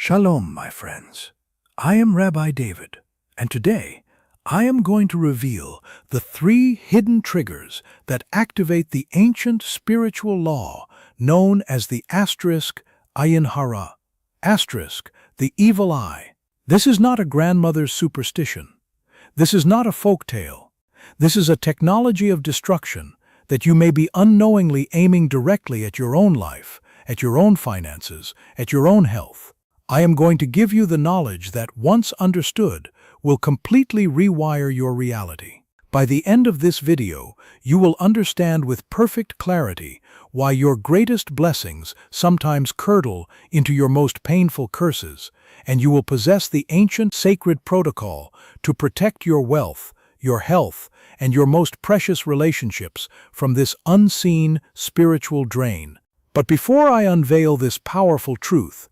Shalom, my friends. I am Rabbi David, and today I am going to reveal the 3 hidden triggers that activate the ancient spiritual law known as the Ayin Hara, the evil eye. This is not a grandmother's superstition. This is not a folk tale. This is a technology of destruction that you may be unknowingly aiming directly at your own life, at your own finances, at your own health. I am going to give you the knowledge that, once understood, will completely rewire your reality. By the end of this video, you will understand with perfect clarity why your greatest blessings sometimes curdle into your most painful curses, and you will possess the ancient sacred protocol to protect your wealth, your health, and your most precious relationships from this unseen spiritual drain. But before I unveil this powerful truth,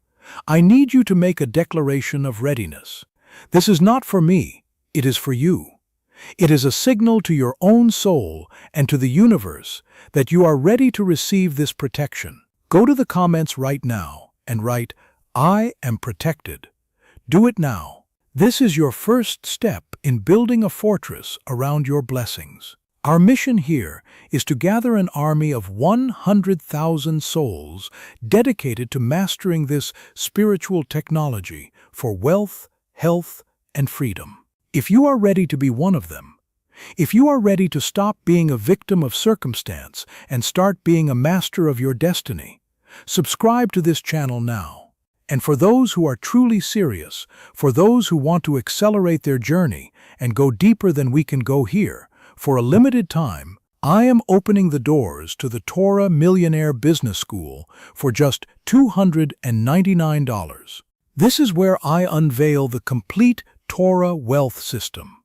I need you to make a declaration of readiness. This is not for me, it is for you. It is a signal to your own soul and to the universe that you are ready to receive this protection. Go to the comments right now and write, "I am protected." Do it now. This is your first step in building a fortress around your blessings. Our mission here is to gather an army of 100,000 souls dedicated to mastering this spiritual technology for wealth, health, and freedom. If you are ready to be one of them, if you are ready to stop being a victim of circumstance and start being a master of your destiny, subscribe to this channel now. And for those who are truly serious, for those who want to accelerate their journey and go deeper than we can go here, for a limited time, I am opening the doors to the Torah Millionaire Business School for just $299. This is where I unveil the complete Torah wealth system,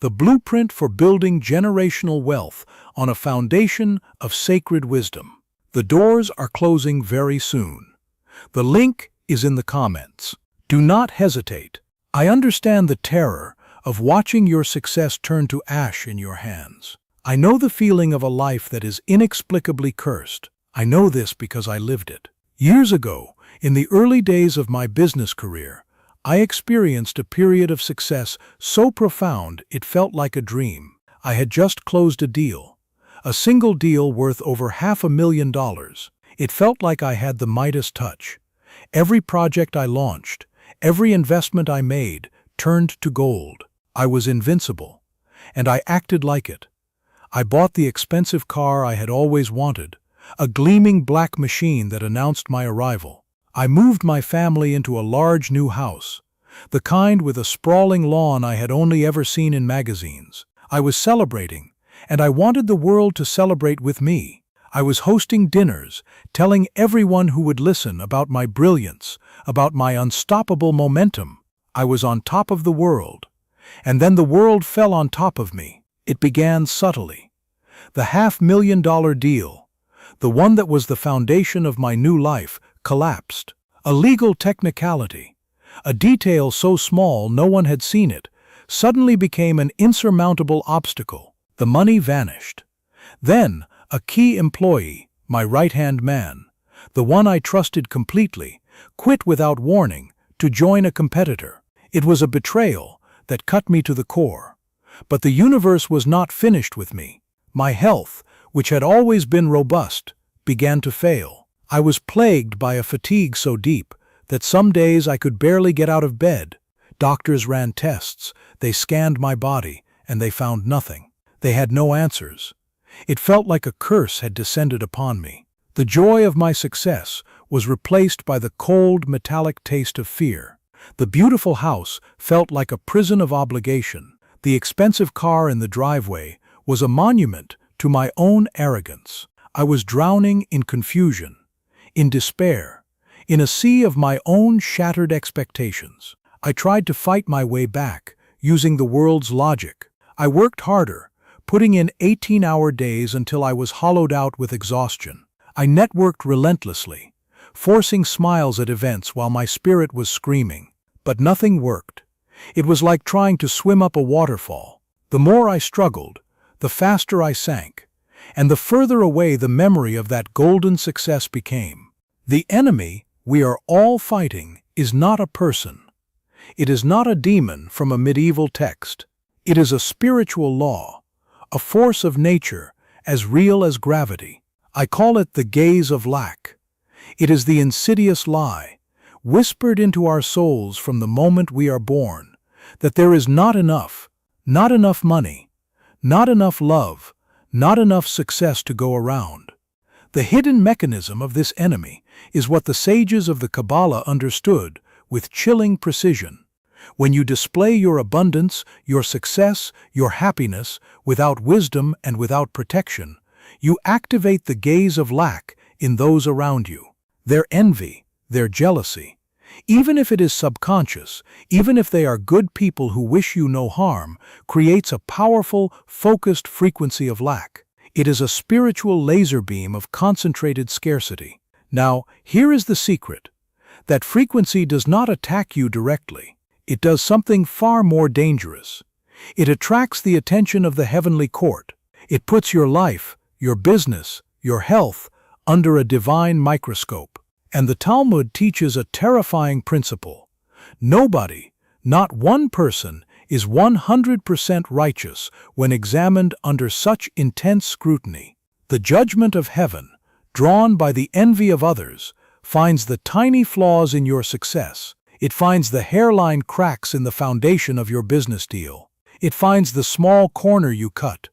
the blueprint for building generational wealth on a foundation of sacred wisdom. The doors are closing very soon. The link is in the comments. Do not hesitate. I understand the terror of watching your success turn to ash in your hands. I know the feeling of a life that is inexplicably cursed. I know this because I lived it. Years ago, in the early days of my business career, I experienced a period of success so profound it felt like a dream. I had just closed a single deal worth over $500,000. It felt like I had the Midas touch. Every project I launched, every investment I made, turned to gold. I was invincible, and I acted like it. I bought the expensive car I had always wanted, a gleaming black machine that announced my arrival. I moved my family into a large new house, the kind with a sprawling lawn I had only ever seen in magazines. I was celebrating, and I wanted the world to celebrate with me. I was hosting dinners, telling everyone who would listen about my brilliance, about my unstoppable momentum. I was on top of the world. And then the world fell on top of me. It began subtly. The $500,000 deal, the one that was the foundation of my new life, collapsed. A legal technicality, a detail so small no one had seen it, suddenly became an insurmountable obstacle. The money vanished. Then, a key employee, my right-hand man, the one I trusted completely, quit without warning to join a competitor. It was a betrayal that cut me to the core. But the universe was not finished with me. My health, which had always been robust, began to fail. I was plagued by a fatigue so deep that some days I could barely get out of bed. Doctors ran tests, they scanned my body, and they found nothing. They had no answers. It felt like a curse had descended upon me. The joy of my success was replaced by the cold, metallic taste of fear. The beautiful house felt like a prison of obligation. The expensive car in the driveway was a monument to my own arrogance. I was drowning in confusion, in despair, in a sea of my own shattered expectations. I tried to fight my way back, using the world's logic. I worked harder, putting in 18-hour days until I was hollowed out with exhaustion. I networked relentlessly, forcing smiles at events while my spirit was screaming. But nothing worked. It was like trying to swim up a waterfall. The more I struggled, the faster I sank, and the further away the memory of that golden success became. The enemy we are all fighting is not a person. It is not a demon from a medieval text. It is a spiritual law, a force of nature as real as gravity. I call it the gaze of lack. It is the insidious lie, whispered into our souls from the moment we are born, that there is not enough money, not enough love, not enough success to go around. The hidden mechanism of this enemy is what the sages of the Kabbalah understood with chilling precision. When you display your abundance, your success, your happiness without wisdom and without protection, you activate the gaze of lack in those around you. Their envy, their jealousy. Even if it is subconscious, even if they are good people who wish you no harm, creates a powerful, focused frequency of lack. It is a spiritual laser beam of concentrated scarcity. Now, here is the secret. That frequency does not attack you directly. It does something far more dangerous. It attracts the attention of the heavenly court. It puts your life, your business, your health under a divine microscope. And the Talmud teaches a terrifying principle. Nobody, not one person, is 100% righteous when examined under such intense scrutiny. The judgment of heaven, drawn by the envy of others, finds the tiny flaws in your success. It finds the hairline cracks in the foundation of your business deal. It finds the small corner you cut,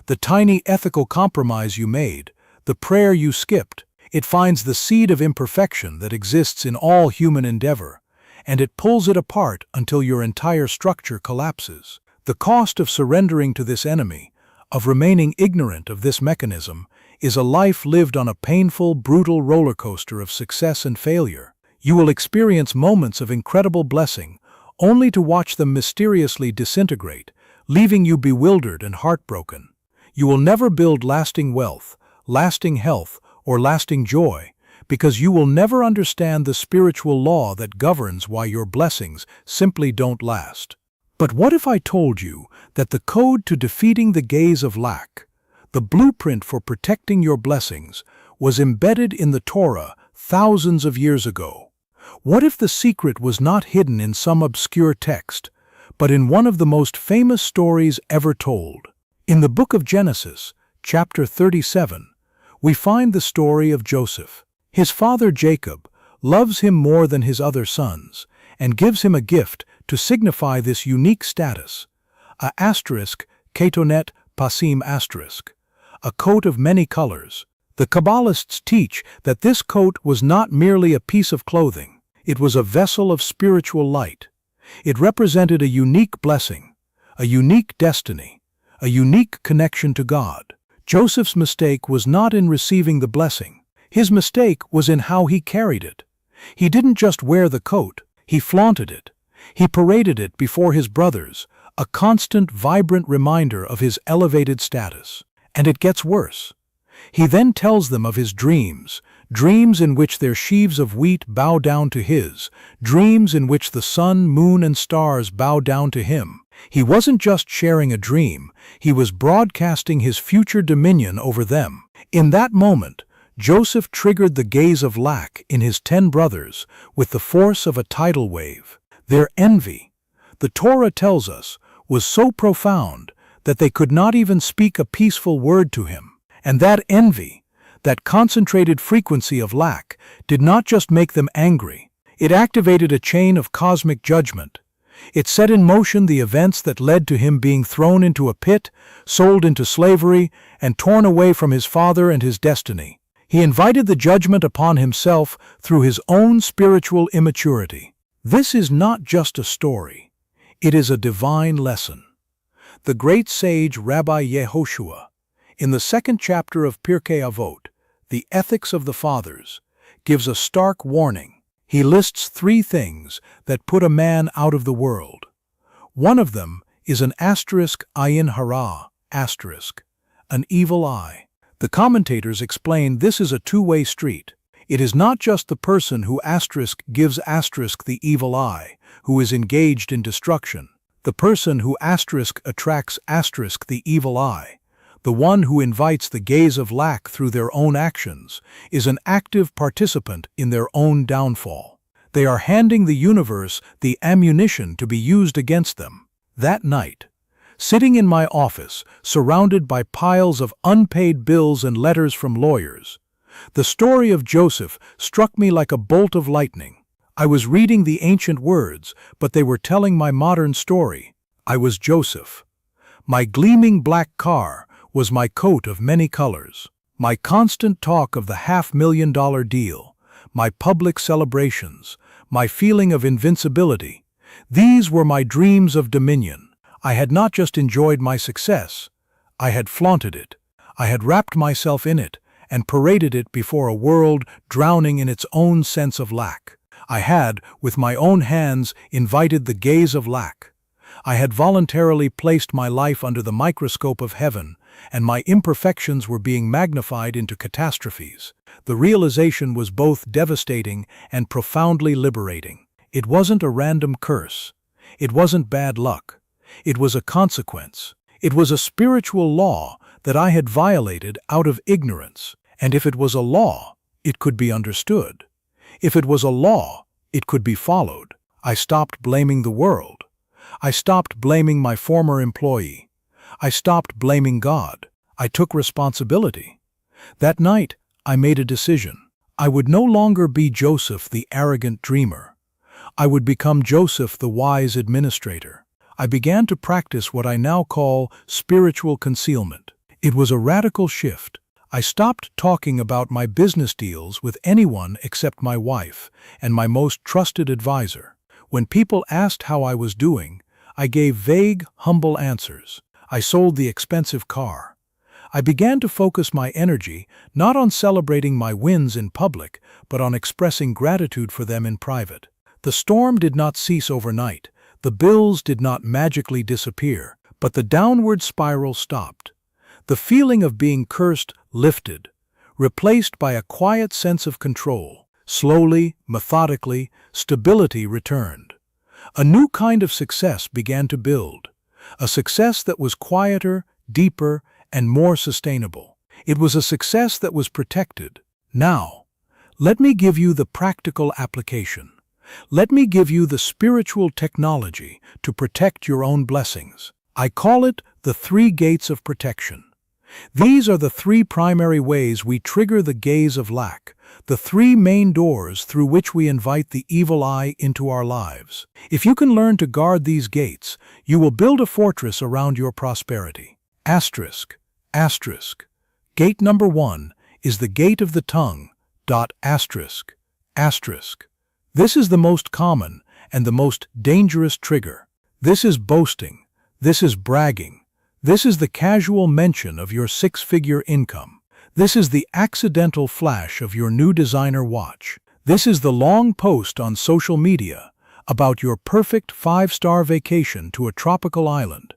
the tiny ethical compromise you made, the prayer you skipped. It finds the seed of imperfection that exists in all human endeavor, and it pulls it apart until your entire structure collapses. The cost of surrendering to this enemy, of remaining ignorant of this mechanism, is a life lived on a painful, brutal roller coaster of success and failure. You will experience moments of incredible blessing, only to watch them mysteriously disintegrate, leaving you bewildered and heartbroken. You will never build lasting wealth, lasting health, or lasting joy, because you will never understand the spiritual law that governs why your blessings simply don't last. But what if I told you that the code to defeating the gaze of lack, the blueprint for protecting your blessings, was embedded in the Torah thousands of years ago? What if the secret was not hidden in some obscure text, but in one of the most famous stories ever told? In the book of Genesis, chapter 37, we find the story of Joseph. His father Jacob loves him more than his other sons and gives him a gift to signify this unique status, a asterisk, ketonet pasim asterisk, a coat of many colors. The Kabbalists teach that this coat was not merely a piece of clothing. It was a vessel of spiritual light. It represented a unique blessing, a unique destiny, a unique connection to God. Joseph's mistake was not in receiving the blessing. His mistake was in how he carried it. He didn't just wear the coat, he flaunted it. He paraded it before his brothers, a constant, vibrant reminder of his elevated status. And it gets worse. He then tells them of his dreams, dreams in which their sheaves of wheat bow down to his, dreams in which the sun, moon, and stars bow down to him. He wasn't just sharing a dream, he was broadcasting his future dominion over them. In that moment, Joseph triggered the gaze of lack in his 10 brothers with the force of a tidal wave. Their envy, the Torah tells us, was so profound that they could not even speak a peaceful word to him. And that envy, that concentrated frequency of lack, did not just make them angry. It activated a chain of cosmic judgment. It set in motion the events that led to him being thrown into a pit, sold into slavery, and torn away from his father and his destiny. He invited the judgment upon himself through his own spiritual immaturity. This is not just a story. It is a divine lesson. The great sage Rabbi Yehoshua, in the 2nd chapter of Pirkei Avot, The Ethics of the Fathers, gives a stark warning. He lists 3 things that put a man out of the world. One of them is an asterisk ayin hara, asterisk, an evil eye. The commentators explain this is a two-way street. It is not just the person who asterisk gives asterisk the evil eye, who is engaged in destruction. The person who asterisk attracts asterisk the evil eye, the one who invites the gaze of lack through their own actions, is an active participant in their own downfall. They are handing the universe the ammunition to be used against them. That night, sitting in my office, surrounded by piles of unpaid bills and letters from lawyers, the story of Joseph struck me like a bolt of lightning. I was reading the ancient words, but they were telling my modern story. I was Joseph. My gleaming black car was my coat of many colors. My constant talk of the $500,000 deal, my public celebrations, my feeling of invincibility, these were my dreams of dominion. I had not just enjoyed my success, I had flaunted it. I had wrapped myself in it and paraded it before a world drowning in its own sense of lack. I had, with my own hands, invited the gaze of lack. I had voluntarily placed my life under the microscope of heaven, and my imperfections were being magnified into catastrophes. The realization was both devastating and profoundly liberating. It wasn't a random curse. It wasn't bad luck. It was a consequence. It was a spiritual law that I had violated out of ignorance. And if it was a law, it could be understood. If it was a law, it could be followed. I stopped blaming the world. I stopped blaming my former employee. I stopped blaming God. I took responsibility. That night, I made a decision. I would no longer be Joseph, the arrogant dreamer. I would become Joseph, the wise administrator. I began to practice what I now call spiritual concealment. It was a radical shift. I stopped talking about my business deals with anyone except my wife and my most trusted advisor. When people asked how I was doing, I gave vague, humble answers. I sold the expensive car. I began to focus my energy not on celebrating my wins in public, but on expressing gratitude for them in private. The storm did not cease overnight. The bills did not magically disappear, but the downward spiral stopped. The feeling of being cursed lifted, replaced by a quiet sense of control. Slowly, methodically, stability returned. A new kind of success began to build, a success that was quieter, deeper, and more sustainable. It was a success that was protected. Now, let me give you the practical application. Let me give you the spiritual technology to protect your own blessings. I call it the 3 gates of protection. These are the 3 primary ways we trigger the gaze of lack, the 3 main doors through which we invite the evil eye into our lives. If you can learn to guard these gates, you will build a fortress around your prosperity. Asterisk, asterisk. Gate number 1 is the gate of the tongue. Asterisk, asterisk. This is the most common and the most dangerous trigger. This is boasting. This is bragging. This is the casual mention of your 6-figure income. This is the accidental flash of your new designer watch. This is the long post on social media about your perfect 5-star vacation to a tropical island,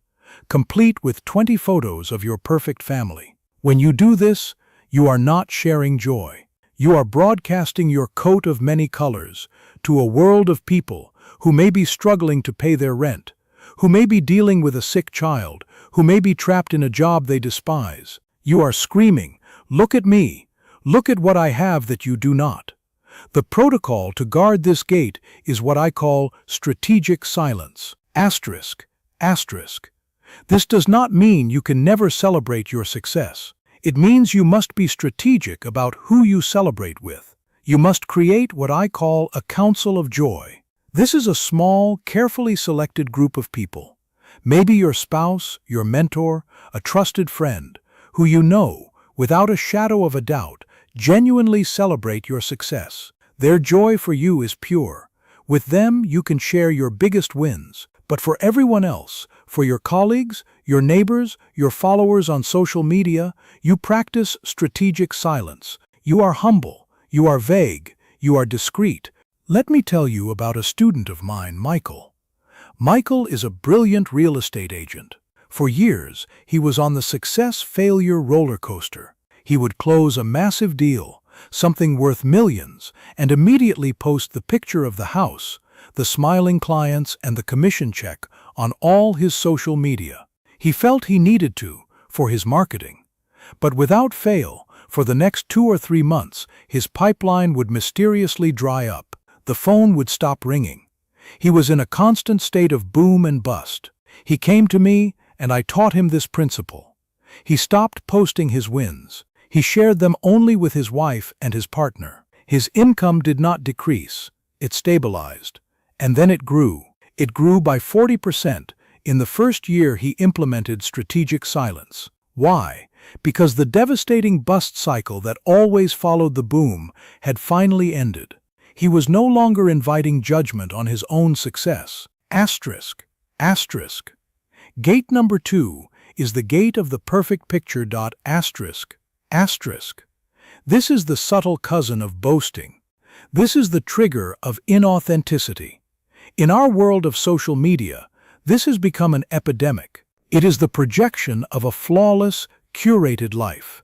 complete with 20 photos of your perfect family. When you do this, you are not sharing joy. You are broadcasting your coat of many colors to a world of people who may be struggling to pay their rent, who may be dealing with a sick child, who may be trapped in a job they despise. You are screaming, "Look at me! Look at what I have that you do not." The protocol to guard this gate is what I call strategic silence. Asterisk, asterisk. This does not mean you can never celebrate your success. It means you must be strategic about who you celebrate with. You must create what I call a council of joy. This is a small, carefully selected group of people. Maybe your spouse, your mentor, a trusted friend, who you know, without a shadow of a doubt, genuinely celebrate your success. Their joy for you is pure. With them, you can share your biggest wins. But for everyone else, for your colleagues, your neighbors, your followers on social media, you practice strategic silence. You are humble, you are vague, you are discreet. Let me tell you about a student of mine, Michael. Michael is a brilliant real estate agent. For years, he was on the success-failure roller coaster. He would close a massive deal, something worth millions, and immediately post the picture of the house, the smiling clients, and the commission check on all his social media. He felt he needed to, for his marketing. But without fail, for the next 2 or 3 months, his pipeline would mysteriously dry up. the phone would stop ringing. He was in a constant state of boom and bust. He came to me, and I taught him this principle. He stopped posting his wins. He shared them only with his wife and his partner. His income did not decrease. It stabilized. And then it grew. It grew by 40%. In the first year, he implemented strategic silence. Why? Because the devastating bust cycle that always followed the boom had finally ended. He was no longer inviting judgment on his own success. Asterisk. Asterisk. Gate number 2 is the gate of the perfect picture. Asterisk. Asterisk. This is the subtle cousin of boasting. This is the trigger of inauthenticity. In our world of social media, this has become an epidemic. It is the projection of a flawless, curated life.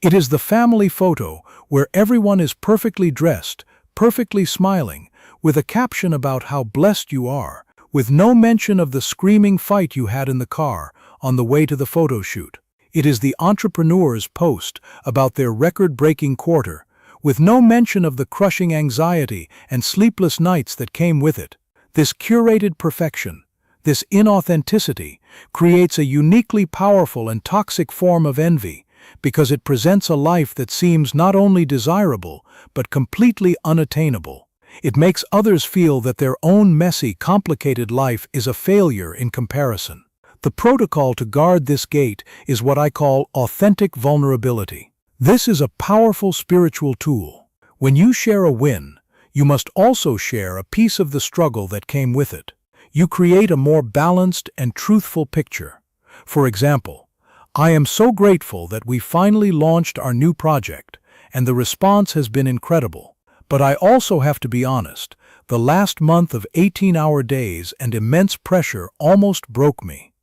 It is the family photo where everyone is perfectly dressed, perfectly smiling, with a caption about how blessed you are, with no mention of the screaming fight you had in the car on the way to the photo shoot. It is the entrepreneur's post about their record-breaking quarter, with no mention of the crushing anxiety and sleepless nights that came with it. This curated perfection, this inauthenticity, creates a uniquely powerful and toxic form of envy, because it presents a life that seems not only desirable, but completely unattainable. It makes others feel that their own messy, complicated life is a failure in comparison. The protocol to guard this gate is what I call authentic vulnerability. This is a powerful spiritual tool. When you share a win, you must also share a piece of the struggle that came with it. You create a more balanced and truthful picture. For example, I am so grateful that we finally launched our new project, and the response has been incredible. But I also have to be honest, the last month of 18-hour days and immense pressure almost broke me.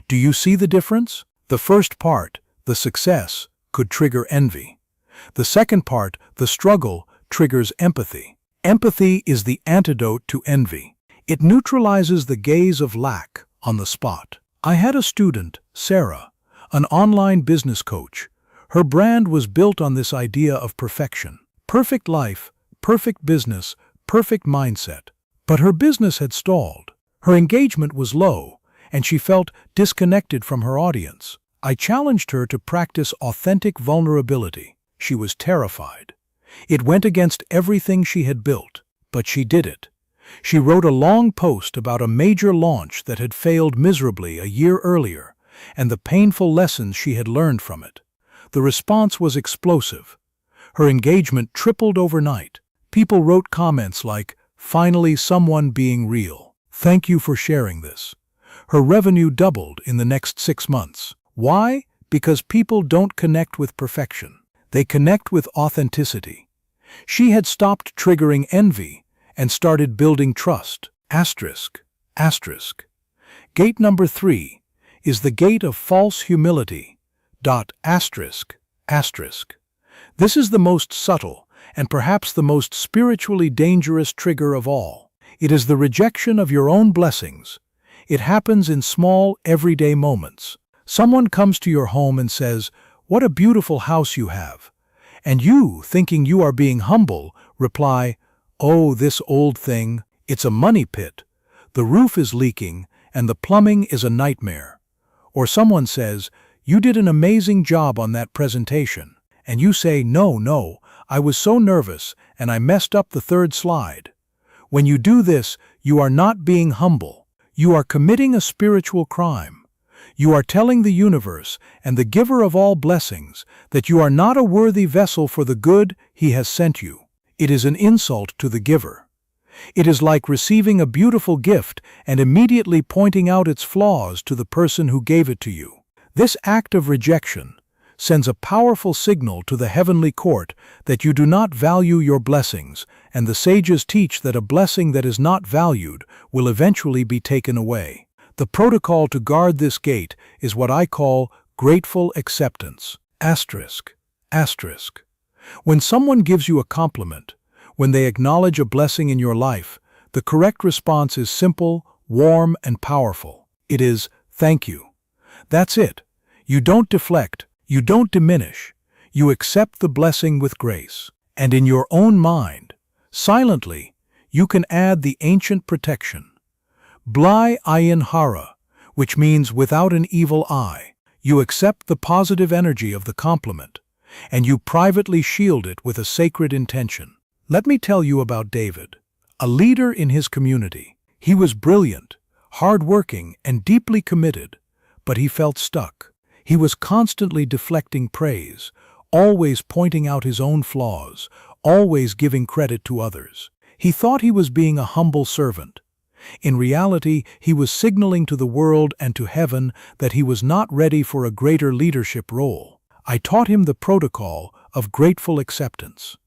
Do you see the difference? The first part, the success, could trigger envy. The second part, the struggle, triggers empathy. Empathy is the antidote to envy. It neutralizes the gaze of lack on the spot. I had a student, Sarah, an online business coach. Her brand was built on this idea of perfection. Perfect life, perfect business, perfect mindset. But her business had stalled. Her engagement was low, and she felt disconnected from her audience. I challenged her to practice authentic vulnerability. She was terrified. It went against everything she had built, but she did it. She wrote a long post about a major launch that had failed miserably a year earlier, and the painful lessons she had learned from it. The response was explosive. Her engagement tripled overnight. People wrote comments like, "Finally someone being real. Thank you for sharing this." Her revenue doubled in the next 6 months. Why? Because people don't connect with perfection. They connect with authenticity. She had stopped triggering envy and started building trust. Asterisk. Asterisk. Gate number 3 is the gate of false humility. Asterisk. Asterisk. This is the most subtle and perhaps the most spiritually dangerous trigger of all. It is the rejection of your own blessings. It happens in small, everyday moments. Someone comes to your home and says, "What a beautiful house you have." And you, thinking you are being humble, reply, "Oh, this old thing, it's a money pit. The roof is leaking, and the plumbing is a nightmare." Or someone says, "You did an amazing job on that presentation." And you say, No, I was so nervous, and I messed up the 3rd slide." When you do this, you are not being humble. You are committing a spiritual crime. You are telling the universe and the giver of all blessings that you are not a worthy vessel for the good he has sent you. It is an insult to the giver. It is like receiving a beautiful gift and immediately pointing out its flaws to the person who gave it to you. This act of rejection sends a powerful signal to the heavenly court that you do not value your blessings, and the sages teach that a blessing that is not valued will eventually be taken away. The protocol to guard this gate is what I call grateful acceptance. Asterisk. Asterisk. When someone gives you a compliment, when they acknowledge a blessing in your life, the correct response is simple, warm, and powerful. It is, "Thank you." That's it. You don't deflect. You don't diminish. You accept the blessing with grace. And in your own mind, silently, you can add the ancient protection, Bly Ayin Hara, which means without an evil eye. You accept the positive energy of the compliment, and you privately shield it with a sacred intention. Let me tell you about David, a leader in his community. He was brilliant, hard-working, and deeply committed, but he felt stuck. He was constantly deflecting praise, always pointing out his own flaws, always giving credit to others. He thought he was being a humble servant. In reality, he was signaling to the world and to heaven that he was not ready for a greater leadership role. I taught him the protocol of grateful acceptance.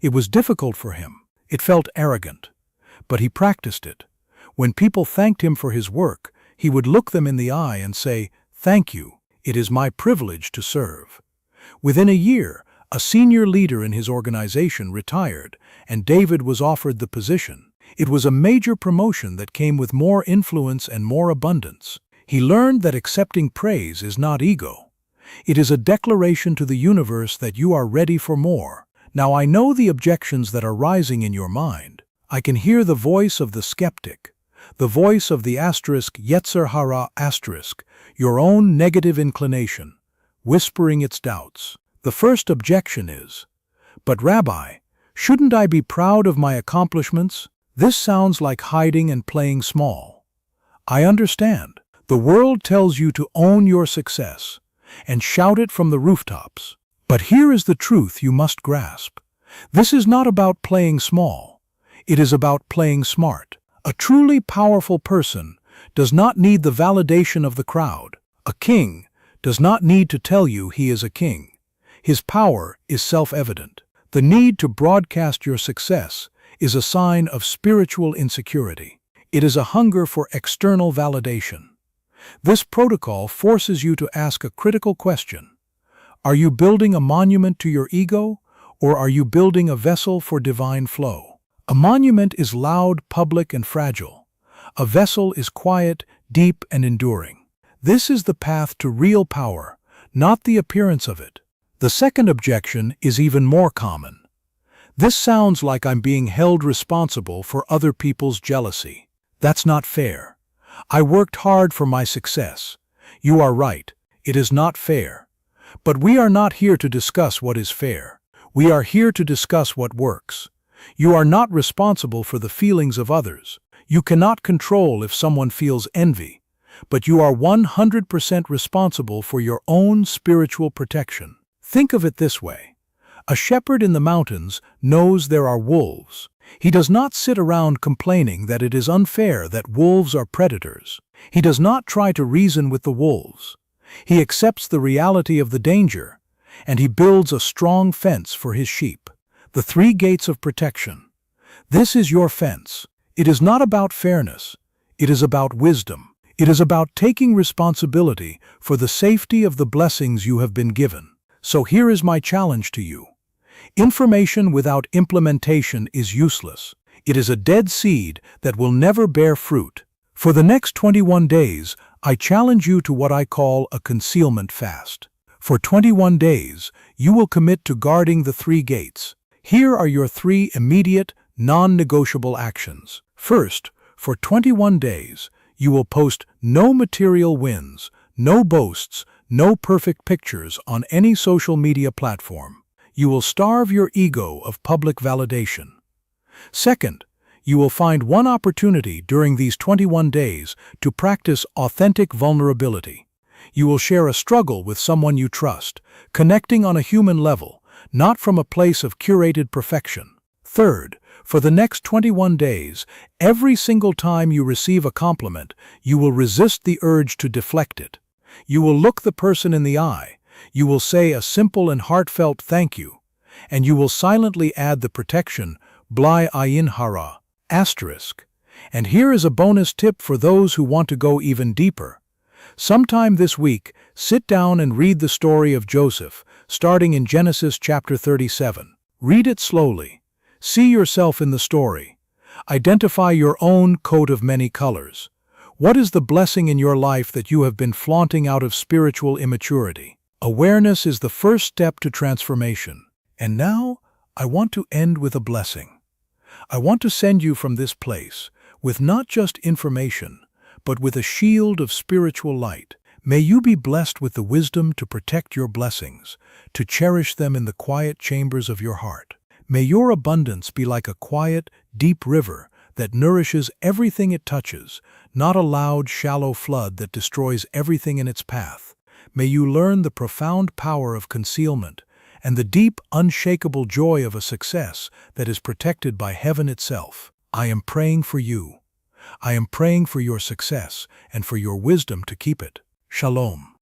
It was difficult for him. It felt arrogant. But he practiced it. When people thanked him for his work, he would look them in the eye and say, "Thank you. It is my privilege to serve." Within a year, a senior leader in his organization retired, and David was offered the position. It was a major promotion that came with more influence and more abundance. He learned that accepting praise is not ego. It is a declaration to the universe that you are ready for more. Now I know the objections that are rising in your mind. I can hear the voice of the skeptic, the voice of the Yetzer Hara asterisk, your own negative inclination, whispering its doubts. The first objection is, "But Rabbi, shouldn't I be proud of my accomplishments?" This sounds like hiding and playing small. I understand. The world tells you to own your success and shout it from the rooftops. But here is the truth you must grasp. This is not about playing small. It is about playing smart. A truly powerful person does not need the validation of the crowd. A king does not need to tell you he is a king. His power is self-evident. The need to broadcast your success is a sign of spiritual insecurity. It is a hunger for external validation. This protocol forces you to ask a critical question. Are you building a monument to your ego, or are you building a vessel for divine flow? A monument is loud, public, and fragile. A vessel is quiet, deep, and enduring. This is the path to real power, not the appearance of it. The second objection is even more common. This sounds like I'm being held responsible for other people's jealousy. That's not fair. I worked hard for my success. You are right. It is not fair. But we are not here to discuss what is fair. We are here to discuss what works. You are not responsible for the feelings of others. You cannot control if someone feels envy, but you are 100% responsible for your own spiritual protection. Think of it this way. A shepherd in the mountains knows there are wolves. He does not sit around complaining that it is unfair that wolves are predators. He does not try to reason with the wolves. He accepts the reality of the danger, and he builds a strong fence for his sheep. The 3 gates of protection. This is your fence. It is not about fairness. It is about wisdom. It is about taking responsibility for the safety of the blessings you have been given. So here is my challenge to you. Information without implementation is useless. It is a dead seed that will never bear fruit. For the next 21 days, I challenge you to what I call a concealment fast. For 21 days, you will commit to guarding the 3 gates. Here are your 3 immediate, non-negotiable actions. First, for 21 days, you will post no material wins, no boasts, no perfect pictures on any social media platform. You will starve your ego of public validation. Second, you will find one opportunity during these 21 days to practice authentic vulnerability. You will share a struggle with someone you trust, connecting on a human level, not from a place of curated perfection. Third, for the next 21 days, every single time you receive a compliment, you will resist the urge to deflect it. You will look the person in the eye. You will say a simple and heartfelt thank you, and you will silently add the protection, Bly Ayin Hara, asterisk. And here is a bonus tip for those who want to go even deeper. Sometime this week, sit down and read the story of Joseph, starting in Genesis chapter 37. Read it slowly. See yourself in the story. Identify your own coat of many colors. What is the blessing in your life that you have been flaunting out of spiritual immaturity? Awareness is the first step to transformation. And now, I want to end with a blessing. I want to send you from this place with not just information, but with a shield of spiritual light. May you be blessed with the wisdom to protect your blessings, to cherish them in the quiet chambers of your heart. May your abundance be like a quiet, deep river that nourishes everything it touches, not a loud, shallow flood that destroys everything in its path. May you learn the profound power of concealment and the deep, unshakable joy of a success that is protected by heaven itself. I am praying for you. I am praying for your success and for your wisdom to keep it. Shalom.